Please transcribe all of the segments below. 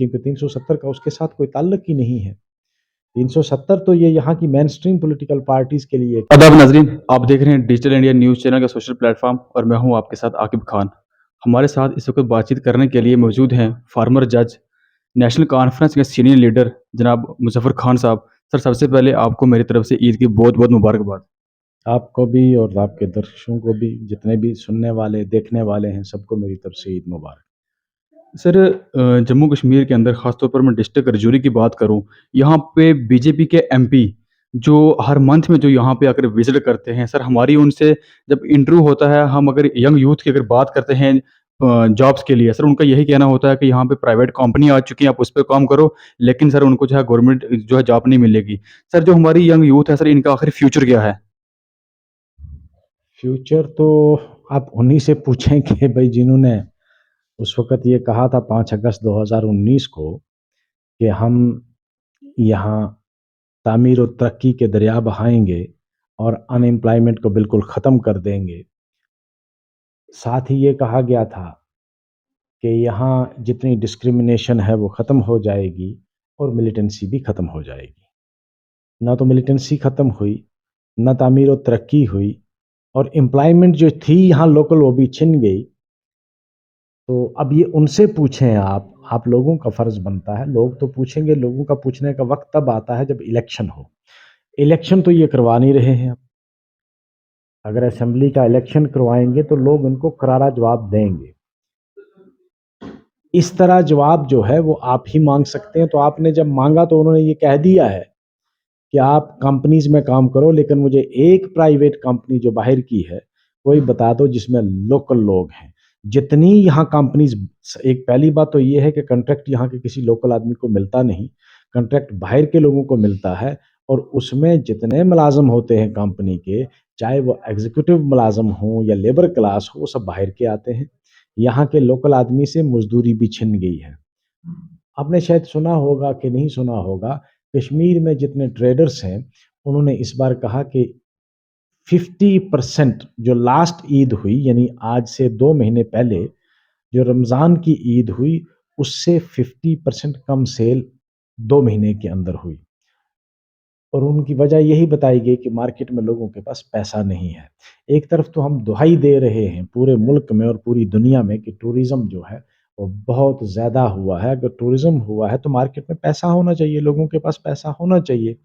क्योंकि 370 का उसके साथ कोई ताल्लुक ही नहीं है। 370 तो ये यहाँ की मेन स्ट्रीम पॉलिटिकल पार्टीज के लिए। आदाब नाजरीन, आप देख रहे हैं डिजिटल इंडिया न्यूज़ चैनल का सोशल प्लेटफॉर्म और मैं हूं आपके साथ आकिब खान। हमारे साथ इस वक्त बातचीत करने के लिए मौजूद हैं फार्मर जज, नेशनल कॉन्फ्रेंस के सीनियर लीडर जनाब मुजफ्फर खान साहब। सर, सबसे पहले आपको मेरी तरफ से ईद की बहुत बहुत मुबारकबाद। आपको भी और आपके दर्शकों को भी, जितने भी सुनने वाले देखने वाले हैं, सबको मेरी तरफ से ईद मुबारक। सर, जम्मू कश्मीर के अंदर ख़ासतौर पर मैं डिस्ट्रिक्ट रजौरी की बात करूं, यहाँ पे बीजेपी के एमपी जो हर मंथ में जो यहाँ पे आकर विजिट करते हैं, सर हमारी उनसे जब इंटरव्यू होता है, हम अगर यंग यूथ की अगर बात करते हैं जॉब्स के लिए, सर उनका यही कहना होता है कि यहाँ पे प्राइवेट कंपनी आ चुकी है, आप उस पर काम करो, लेकिन सर उनको जो है गवर्नमेंट जो है जॉब नहीं मिलेगी। सर जो हमारी यंग यूथ है, सर इनका आखिर फ्यूचर क्या है? फ्यूचर तो आप उन्हीं से पूछें कि भाई जिन्होंने उस वक़्त ये कहा था 5 अगस्त 2019 को कि हम यहाँ तामीर और तरक्की के दरिया बहाएँगे और अनएम्प्लॉयमेंट को बिल्कुल ख़त्म कर देंगे। साथ ही ये कहा गया था कि यहाँ जितनी डिस्क्रिमिनेशन है वो ख़त्म हो जाएगी और मिलिटेंसी भी ख़त्म हो जाएगी। ना तो मिलिटेंसी ख़त्म हुई, ना तामीर और तरक्की हुई, और एम्प्लॉयमेंट जो थी यहाँ लोकल वो भी छिन गई। तो अब ये उनसे पूछें आप लोगों का फ़र्ज़ बनता है, लोग तो पूछेंगे, लोगों का पूछने का वक़्त तब आता है जब इलेक्शन हो। इलेक्शन तो ये करवा नहीं रहे हैं अब। अगर असेंबली का इलेक्शन करवाएँगे तो लोग उनको करारा जवाब देंगे। इस तरह जवाब जो है वो आप ही माँग सकते हैं, तो आपने जब माँगा तो उन्होंने ये कह दिया है कि आप कंपनीज़ में काम करो, लेकिन मुझे एक प्राइवेट कंपनी जो बाहर की है, कोई बता दो जिसमें लोकल लोग हैं। जितनी यहाँ कंपनीज़, एक पहली बात तो ये है कि कॉन्ट्रैक्ट यहाँ के किसी लोकल आदमी को मिलता नहीं, कॉन्ट्रैक्ट बाहर के लोगों को मिलता है, और उसमें जितने मुलाज़िम होते हैं कंपनी के, चाहे वो एग्ज़ीक्यूटिव मुलाज़िम हों या लेबर क्लास हो, वो सब बाहर के आते हैं। यहाँ के लोकल आदमी से मज़दूरी भी छिन गई है। आपने शायद सुना होगा कि नहीं सुना होगा, कश्मीर में जितने ट्रेडर्स हैं, उन्होंने इस बार कहा कि 50% जो लास्ट ईद हुई, यानी आज से 2 महीने पहले जो रमज़ान की ईद हुई, उससे 50% कम सेल 2 महीने के अंदर हुई। और उनकी वजह यही बताई गई कि मार्केट में लोगों के पास पैसा नहीं है। एक तरफ तो हम दुहाई दे रहे हैं पूरे मुल्क में और पूरी दुनिया में कि टूरिज़्म जो है वो बहुत ज़्यादा हुआ है। अगर टूरिज़्म हुआ है तो मार्केट में पैसा होना चाहिए, लोगों के पास पैसा होना चाहिए।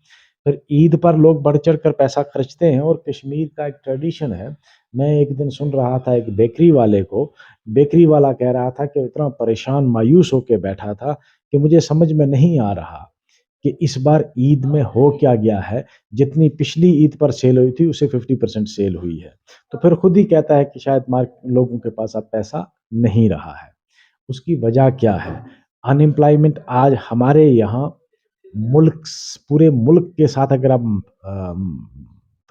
फिर ईद पर लोग बढ़-चढ़ कर पैसा खर्चते हैं, और कश्मीर का एक ट्रेडिशन है। मैं एक दिन सुन रहा था एक बेकरी वाले को, बेकरी वाला कह रहा था कि इतना परेशान, मायूस होके बैठा था कि मुझे समझ में नहीं आ रहा कि इस बार ईद में हो क्या गया है, जितनी पिछली ईद पर सेल हुई थी उससे 50% सेल हुई है। तो फिर खुद ही कहता है कि शायद लोगों के पास अब पैसा नहीं रहा है। उसकी वजह क्या है? अनएम्प्लॉयमेंट आज हमारे यहाँ पूरे मुल्क के साथ अगर हम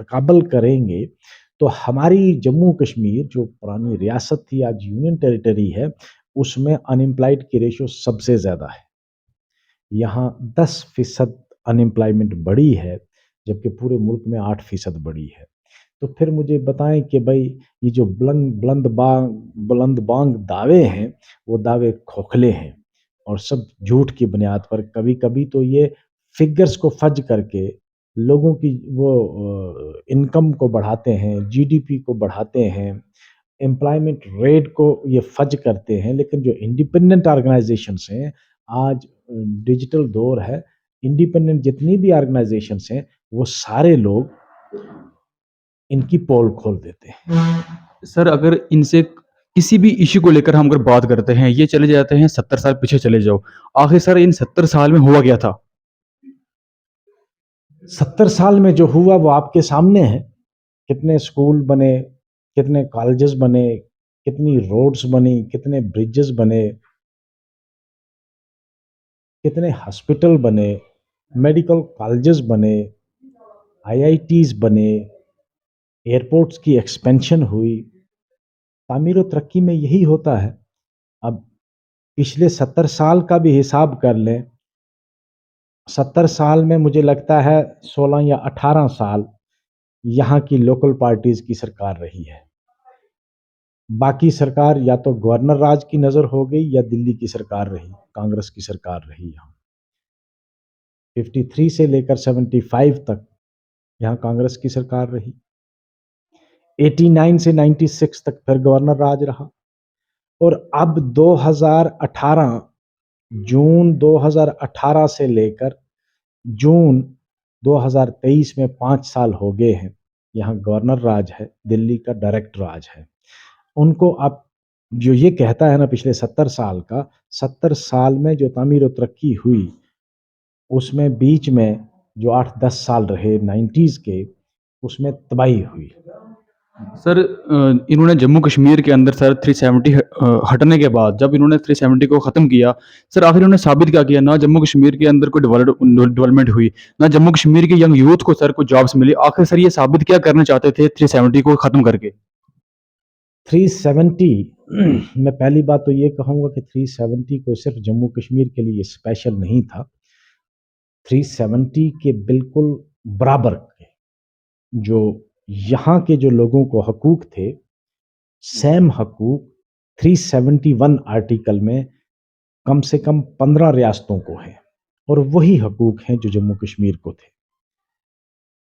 तकाबल करेंगे, तो हमारी जम्मू कश्मीर जो पुरानी रियासत थी, आज यूनियन टेरिटरी है, उसमें अनएम्प्लॉयड की रेशो सबसे ज़्यादा है। यहाँ 10% अनएम्प्लॉयमेंट बढ़ी है, जबकि पूरे मुल्क में 8% बढ़ी है। तो फिर मुझे बताएँ कि भई ये जो बुलंद बांग दावे हैं, वो दावे खोखले हैं और सब झूठ की बुनियाद पर। कभी-कभी तो ये फिगर्स को फज करके लोगों की वो इनकम को बढ़ाते हैं, जीडीपी को बढ़ाते हैं, एम्प्लॉयमेंट रेट को ये फज करते हैं। लेकिन जो इंडिपेंडेंट ऑर्गेनाइजेशंस हैं, आज डिजिटल दौर है, इंडिपेंडेंट जितनी भी ऑर्गेनाइजेशंस हैं, वो सारे लोग इनकी पोल खोल देते हैं। सर अगर इनसे किसी भी इश्यू को लेकर हम अगर बात करते हैं, ये चले जाते हैं 70 साल पीछे चले जाओ। आखिर सर इन 70 साल में हुआ क्या था? 70 साल में जो हुआ वो आपके सामने है। कितने स्कूल बने, कितने कॉलेजेस बने, कितनी रोड्स बनी, कितने ब्रिजेस बने, कितने हॉस्पिटल बने, मेडिकल कॉलेजेस बने, आईआईटीज़ बने, एयरपोर्ट्स की एक्सपेंशन हुई। तामीर और तरक्की में यही होता है। अब पिछले 70 साल का भी हिसाब कर लें, 70 साल में मुझे लगता है 16 या 18 साल यहाँ की लोकल पार्टीज़ की सरकार रही है। باقی سرکار یا تو گورنر راج کی نظر ہو گئی یا دلی کی سرکار رہی، کانگریس کی سرکار رہی یہاں 53 سے لے کر 75 تک یہاں کانگریس کی سرکار رہی، 89 سے 96 تک پھر گورنر راج رہا، اور اب 2018 جون 2018 سے لے کر جون 2023 میں 5 سال ہو گئے ہیں یہاں گورنر راج ہے، دلی کا ڈائریکٹ راج ہے۔ ان کو اب جو یہ کہتا ہے نا پچھلے 70 سال کا، 70 سال میں جو تعمیر و ترقی ہوئی اس میں بیچ میں جو 8-10 سال رہے 90s کے، اس میں تباہی ہوئی۔ سر انہوں نے جموں کشمیر کے اندر سر 370 ہٹنے کے بعد جب انہوں نے 370 کو ختم کیا سر، آخر انہوں نے ثابت کیا کیا؟ نہ جموں کشمیر کے اندر کوئی ڈیولپمنٹ ہوئی، نہ جموں کشمیر کے ینگ یوتھ کو سر کوئی جابس ملی۔ آخر سر یہ ثابت کیا کرنا چاہتے تھے 370 کو ختم کر کے؟ 370 میں پہلی بات تو یہ کہوں گا کہ 370 کو صرف جموں کشمیر کے لیے اسپیشل نہیں تھا، 370 کے بالکل برابر کے جو یہاں کے جو لوگوں کو حقوق تھے، سیم حقوق 371 آرٹیکل میں کم سے کم 15 ریاستوں کو ہیں، اور وہی حقوق ہیں جو جموں کشمیر کو تھے۔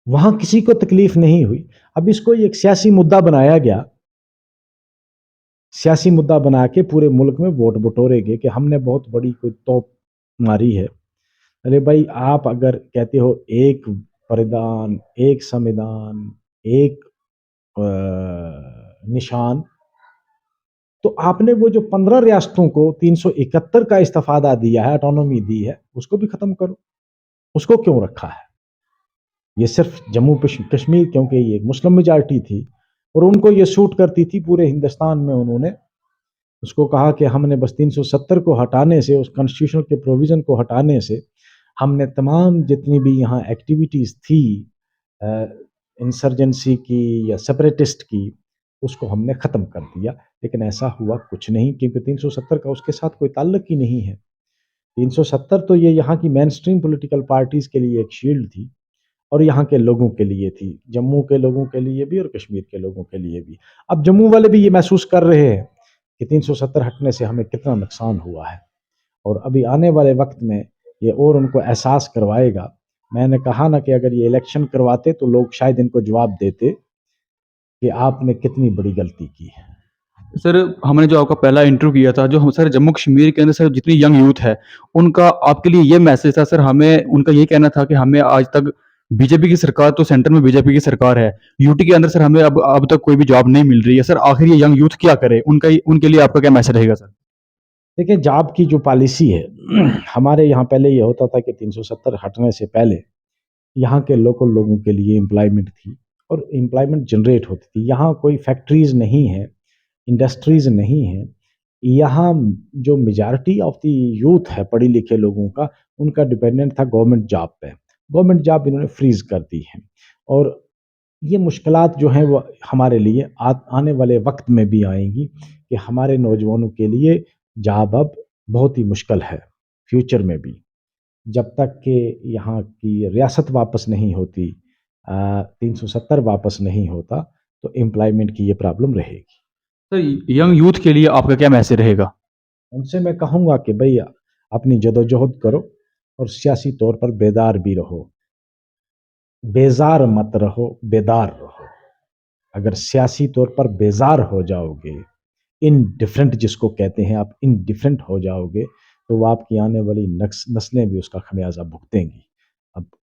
وہاں کسی کو تکلیف نہیں ہوئی۔ اب اس کو ایک سیاسی مدعا بنایا گیا، سیاسی مدعا بنا کے پورے ملک میں ووٹ بٹورے گئے کہ ہم نے بہت بڑی کوئی توپ ماری ہے۔ ارے بھائی، آپ اگر کہتے ہو ایک پردان، ایک سمویدھان، ایک نشان، تو آپ نے وہ جو 15 ریاستوں کو 371 کا استفادہ دیا ہے، آٹونومی دی ہے، اس کو بھی ختم کرو۔ اس کو کیوں رکھا ہے؟ یہ صرف جموں کشمیر کیونکہ یہ ایک مسلم میجارٹی تھی اور ان کو یہ سوٹ کرتی تھی، پورے ہندوستان میں انہوں نے اس کو کہا کہ ہم نے بس 370 کو ہٹانے سے، اس کانسٹیٹیوشن کے پروویژن کو ہٹانے سے ہم نے تمام جتنی بھی یہاں ایکٹیویٹیز تھی انسرجنسی کی یا سپریٹسٹ کی، اس کو ہم نے ختم کر دیا۔ لیکن ایسا ہوا کچھ نہیں، کیونکہ 370 کا اس کے ساتھ کوئی تعلق ہی نہیں ہے۔ 370 تو یہ یہاں کی مین سٹریم پولیٹیکل پارٹیز کے لیے ایک شیلڈ تھی، اور یہاں کے لوگوں کے لیے تھی، جموں کے لوگوں کے لیے بھی اور کشمیر کے لوگوں کے لیے بھی۔ اب جموں والے بھی یہ محسوس کر رہے ہیں کہ 370 ہٹنے سے ہمیں کتنا نقصان ہوا ہے، اور ابھی آنے والے وقت میں یہ اور ان کو احساس کروائے گا۔ میں نے کہا نا کہ اگر یہ الیکشن کرواتے تو لوگ شاید ان کو جواب دیتے کہ آپ نے کتنی بڑی غلطی کی ہے۔ سر ہم نے جو آپ کا پہلا انٹرویو کیا تھا، جو سر جموں کشمیر کے اندر سر جتنی ینگ یوتھ ہے ان کا آپ کے لیے یہ میسج تھا سر، ہمیں ان کا یہ کہنا تھا کہ ہمیں آج تک بی جے پی کی سرکار، تو سینٹر میں بی جے پی کی سرکار ہے، یو ٹی کے اندر سر ہمیں اب تک کوئی بھی جاب نہیں مل رہی ہے۔ سر آخر یہ ینگ یوتھ کیا کرے؟ ان کے لیے آپ کا کیا میسج رہے گا سر؟ دیکھیں، جاب کی جو پالیسی ہے ہمارے یہاں پہلے یہ ہوتا تھا کہ 370 ہٹنے سے پہلے یہاں کے لوکل لوگوں کے لیے امپلائمنٹ تھی اور امپلائمنٹ جنریٹ ہوتی تھی۔ یہاں کوئی فیکٹریز نہیں ہیں، انڈسٹریز نہیں ہیں، یہاں جو میجارٹی آف دی یوتھ ہے پڑھی لکھے لوگوں کا، ان کا ڈپینڈنٹ تھا گورنمنٹ جاب پہ۔ گورنمنٹ جاب انہوں نے فریز کر دی ہے، اور یہ مشکلات جو ہیں وہ ہمارے لیے آنے والے وقت میں بھی آئیں گی کہ ہمارے نوجوانوں کے لیے جاب اب بہت ہی مشکل ہے فیوچر میں بھی، جب تک کہ یہاں کی ریاست واپس نہیں ہوتی، 370 واپس نہیں ہوتا، تو امپلائمنٹ کی یہ پرابلم رہے گی۔ سر ینگ یوتھ کے لیے آپ کا کیا میسج رہے گا؟ ان سے میں کہوں گا کہ بھئی اپنی جدوجہد کرو اور سیاسی طور پر بیدار بھی رہو، بیزار مت رہو، بیدار رہو۔ اگر سیاسی طور پر بیزار ہو جاؤ گے، ان ڈفرینٹ جس کو کہتے ہیں، آپ ان ڈفرینٹ ہو جاؤ گے، تو وہ آپ کی آنے والی نسلیں بھی اس کا خمیازہ بھگتیں گی۔ اب